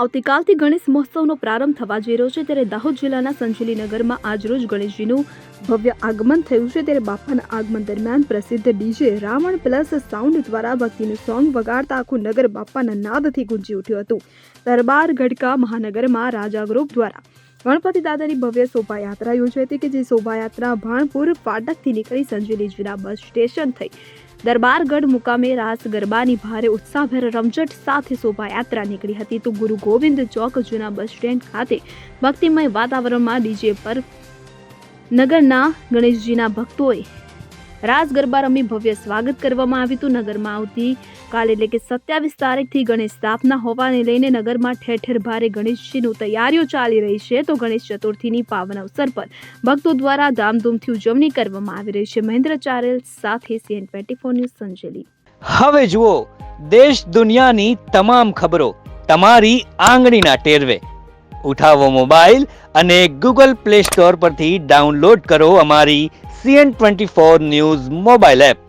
આવતીકાલથી ગણેશ મહોત્સવનો પ્રારંભ થવા જઈ રહ્યો છે ત્યારે દાહોદ જિલ્લાના સંજેલીનગરમાં આજરોજ ગણેશજીનું ભવ્ય આગમન થયું છે ત્યારે બાપાના આગમન દરમિયાન પ્રસિદ્ધ ડીજે રાવણ પ્લસ સાઉન્ડ દ્વારા ભક્તિનું સોંગ વગાડતા આખું નગર બાપાના નાદથી ગુંજી ઉઠ્યું હતું। દરબાર ગઢકા મહાનગરમાં રાજા ગ્રુપ દ્વારા ગણપતિ દાદાની ભવ્ય શોભાયાત્રા યોજાઈ હતી કે જે શોભાયાત્રા ભાણપુર ફાટકથી નીકળી સંજેલી જિલ્લા બસ સ્ટેશન થઈ દરબારગઢ મુકામે રાસ ગરબાની ભારે ઉત્સાહભેર રમઝટ સાથે શોભાયાત્રા નીકળી હતી તો ગુરુ ગોવિંદ ચોક જૂના બસ સ્ટેન્ડ ખાતે ભક્તિમય વાતાવરણમાં ડીજે પર નગરના ગણેશજીના ભક્તોએ રાસ ગરબા રમી ભવ્ય સ્વાગત કરવામાં આવ્યું હતું। નગરમાં આવતી કાલે એટલે કે 27 તારીખથી ગણેશ સ્થાપના હોવાને લઈને નગરમાં ઠેર ઠેર ભારે ગણેશજીની તૈયારીઓ ચાલી રહી છે તો ગણેશ ચતુર્થીની પાવન અવસર પર ભક્તો દ્વારા ધામધૂમથી ઉજવણી કરવામાં આવી રહી છે। મહેન્દ્ર ચારેલ સાથે CN24 ન્યૂઝ સંજેલી। હવે જુઓ દેશ દુનિયાની તમામ ખબરો તમારી આંગળીના ટેરવે। ઉઠાવો મોબાઈલ અને Google Play Store પરથી ડાઉનલોડ કરો અમારી CN24 ન્યૂઝ મોબાઈલ એપ।